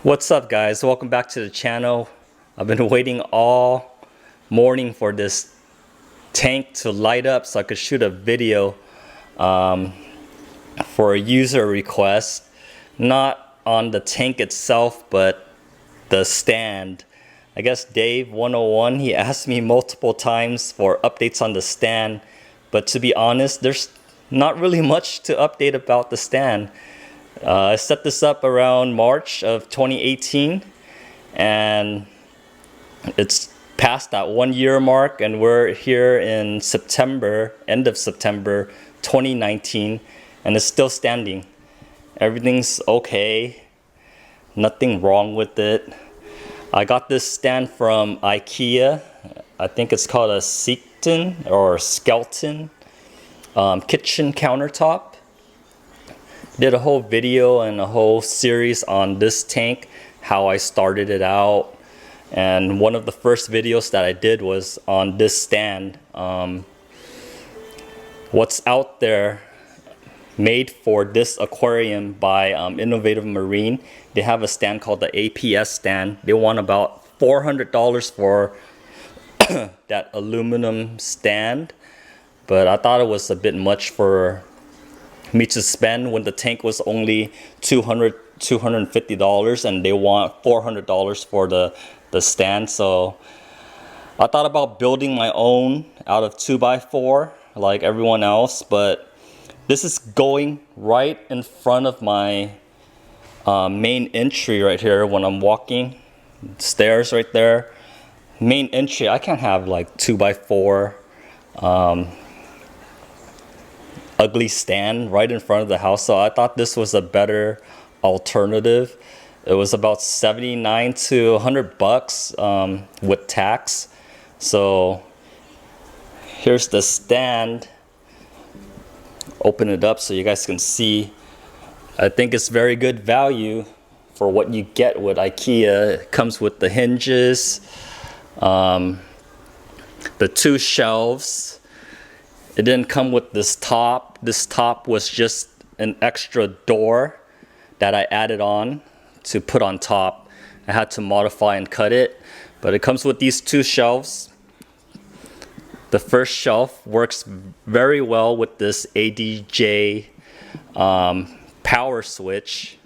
What's up, guys? Welcome back to the channel. I've been waiting all morning for this tank to light up so I could shoot a video for a user request, not on the tank itself but the stand. I guess Dave 101, he asked me multiple times for updates on the stand, but to be honest, there's not really much to update about the stand. I set this up around March of 2018 and it's past that 1 year mark, and we're here in September, end of September 2019, and it's still standing. Everything's okay, nothing wrong with it. I got this stand from Ikea. I think it's called a SEKTION or skeleton kitchen countertop. Did a whole video and a whole series on this tank, how I started it out, and one of the first videos that I did was on this stand. What's out there made for this aquarium by Innovative Marine. They have a stand called the APS stand. They want about $400 for that aluminum stand, but I thought it was a bit much for me to spend when the tank was only $250 and they want $400 for the stand. So I thought about building my own out of 2x4 like everyone else, but this is going right in front of my main entry right here. When I'm walking stairs right there, main entry, I can't have like 2x4 ugly stand right in front of the house. So I thought this was a better alternative. It was about 79 to 100 bucks with tax. So here's the stand. Open it up so you guys can see. I think it's very good value for what you get with Ikea. It comes with the hinges, the 2 shelves. It didn't come with this top. This top was just an extra door that I added on to put on top. I had to modify and cut it, but it comes with these 2 shelves. The first shelf works very well with this ADJ power switch.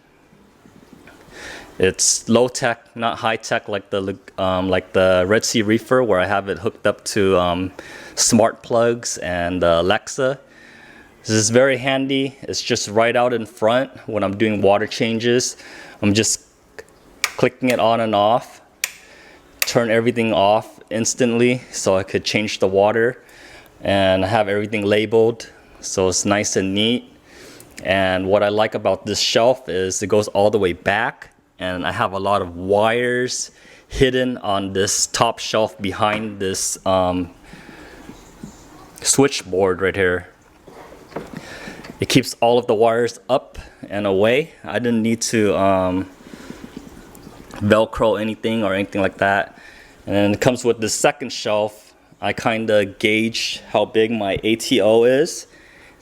It's low tech, not high tech like the Red Sea Reefer, where I have it hooked up to smart plugs and Alexa. This is very handy. It's just right out in front when I'm doing water changes. I'm just clicking it on and off, turn everything off instantly so I could change the water, and I have everything labeled so it's nice and neat. And what I like about this shelf is it goes all the way back, and I have a lot of wires hidden on this top shelf behind this switchboard right here. It keeps all of the wires up and away. I didn't need to Velcro anything or anything like that. And then it comes with the second shelf. I kind of gauge how big my ATO is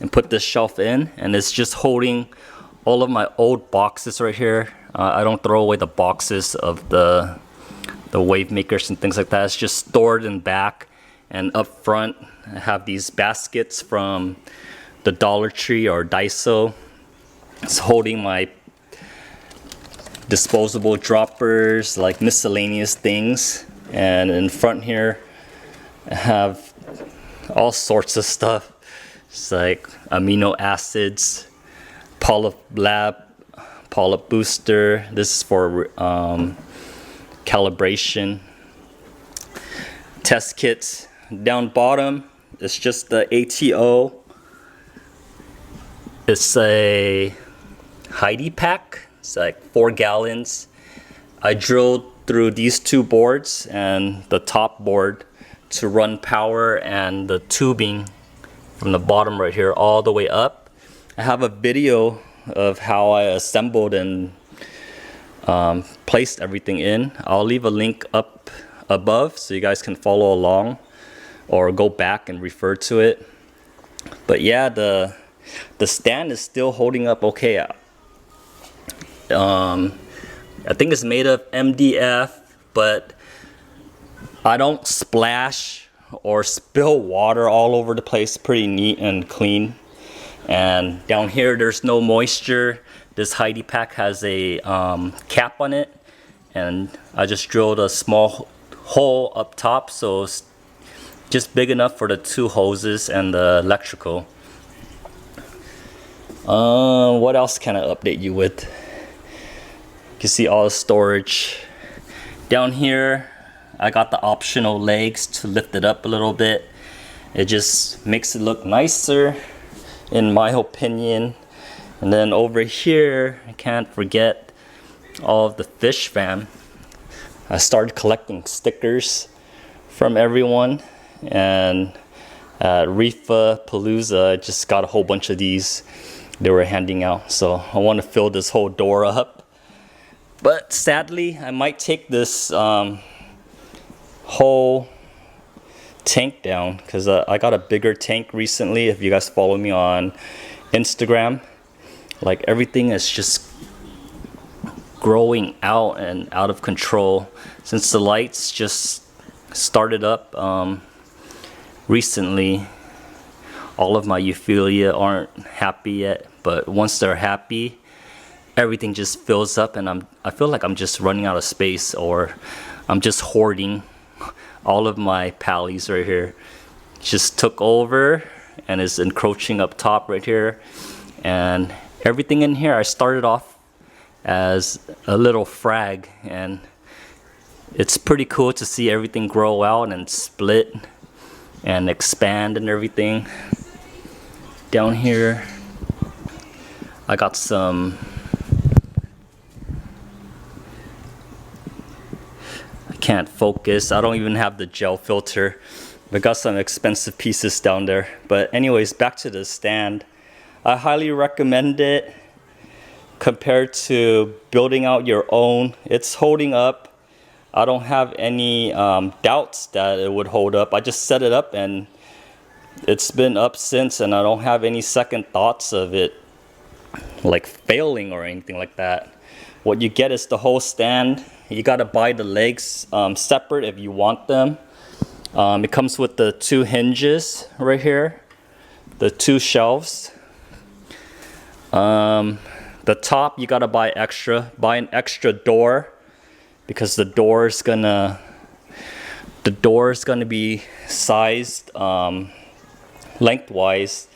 and put this shelf in, and it's just holding all of my old boxes right here. I don't throw away the boxes of the wave makers and things like that. It's just stored in back, and up front I have these baskets from the Dollar Tree or Daiso. It's holding my disposable droppers, like miscellaneous things. And in front here I have all sorts of stuff. It's like amino acids, polyp booster. This is for calibration. Test kits. Down bottom, it's just the ATO. It's a Heidi pack. It's like 4 gallons. I drilled through these 2 boards and the top board to run power and the tubing from the bottom right here all the way up. I have a video of how I assembled and placed everything in. I'll leave a link up above so you guys can follow along or go back and refer to it. But yeah, the stand is still holding up okay. I think it's made of MDF, but I don't splash or spill water all over the place. Pretty neat and clean. And down here there's no moisture. This Heidi pack has a cap on it, and I just drilled a small hole up top, so it's just big enough for the 2 hoses and the electrical. What else can I update you with? You can see all the storage. Down here I got the optional legs to lift it up a little bit. It just makes it look nicer in my opinion. And then over here, I can't forget all of the fish fam. I started collecting stickers from everyone, and at Reef Palooza I just got a whole bunch of these they were handing out. So I want to fill this whole door up, but sadly I might take this whole tank down, because I got a bigger tank recently. If you guys follow me on Instagram, like everything is just growing out and out of control since the lights just started up recently. All of my Euphilia aren't happy yet, but once they're happy, everything just fills up, and I feel like I'm just running out of space, or I'm just hoarding. All of my pallies right here just took over and is encroaching up top right here. And everything in here, I started off as a little frag, and it's pretty cool to see everything grow out and split and expand and everything. Down here I got some, can't focus, I don't even have the gel filter. I got some expensive pieces down there. But anyways, back to the stand. I highly recommend it compared to building out your own. It's holding up. I don't have any doubts that it would hold up. I just set it up and it's been up since, and I don't have any second thoughts of it like failing or anything like that. What you get is the whole stand. You gotta buy the legs separate if you want them. It comes with the 2 hinges right here, the 2 shelves. The top you gotta buy extra. Buy an extra door, because the door is gonna be sized lengthwise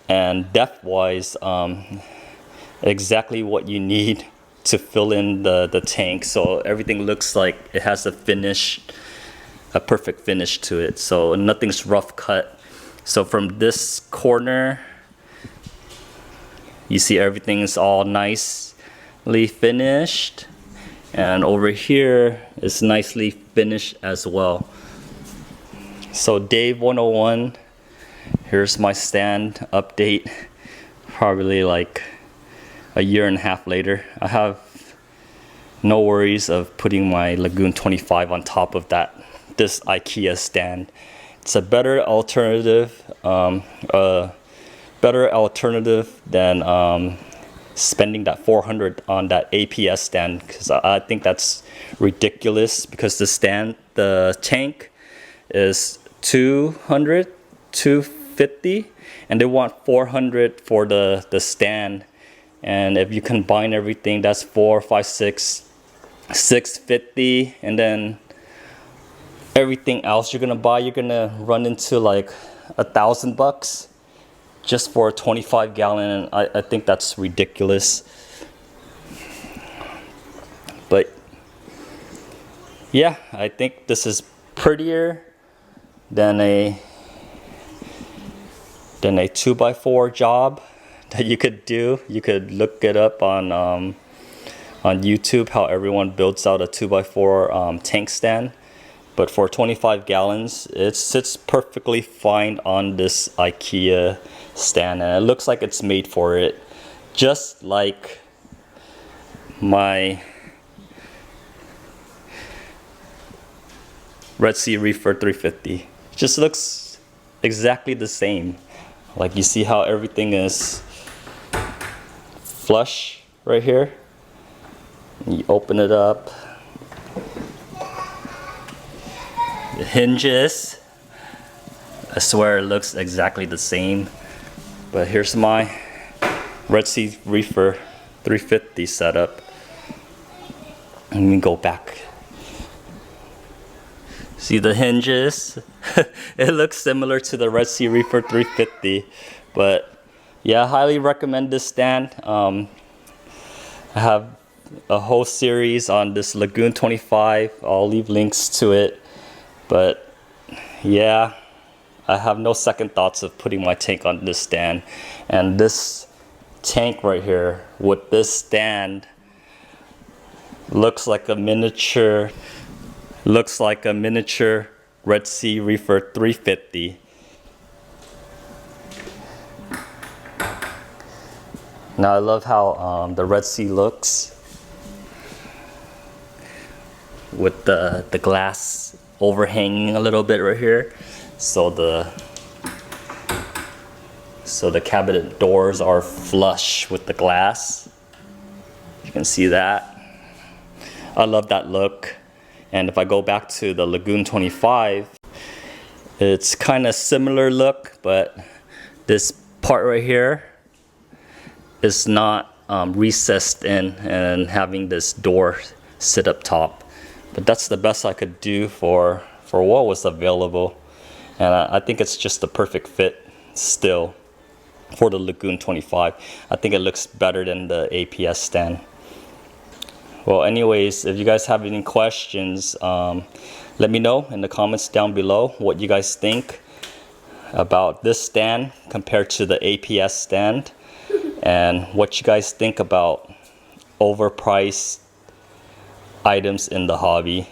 and depth-wise exactly what you need to fill in the tank, so everything looks like it has a perfect finish to it, so nothing's rough cut. So from this corner you see everything is all nicely finished, and over here is nicely finished as well. So Dave 101, here's my stand update, probably like a year and a half later. I have no worries of putting my Lagoon 25 on top of this Ikea stand. It's a better alternative, than spending that $400 on that APS stand, because I think that's ridiculous, because the tank is $250 and they want $400 for the stand. And if you combine everything, that's $650, and then everything else you're gonna buy, you're gonna run into like $1,000 just for a 25 gallon, and I think that's ridiculous. But yeah, I think this is prettier than a 2x4 job that you could do. You could look it up on YouTube, how everyone builds out a 2x4 tank stand. But for 25 gallons, it sits perfectly fine on this Ikea stand, and it looks like it's made for it, just like my Red Sea Reefer 350. It just looks exactly the same. Like, you see how everything is flush right here, You open it up. The hinges, I swear it looks exactly the same. But here's my Red Sea Reefer 350 setup. Let me go back. See the hinges? It looks similar to the Red Sea Reefer 350. But yeah, I highly recommend this stand. I have a whole series on this Lagoon 25. I'll leave links to it. But yeah, I have no second thoughts of putting my tank on this stand. And this tank right here with this stand looks like a miniature Red Sea Reefer 350. Now I love how the Red Sea looks with the glass overhanging a little bit right here, so the cabinet doors are flush with the glass. You can see that. I love that look. And if I go back to the Lagoon 25, it's kind of similar look, but this part right here is not recessed in and having this door sit up top. But that's the best I could do for what was available. And I think it's just the perfect fit still for the Lagoon 25. I think it looks better than the APS stand. Well, anyways, if you guys have any questions, let me know in the comments down below what you guys think about this stand compared to the APS stand, and what you guys think about overpriced items in the hobby.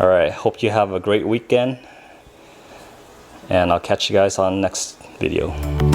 Alright, hope you have a great weekend, and I'll catch you guys on the next video.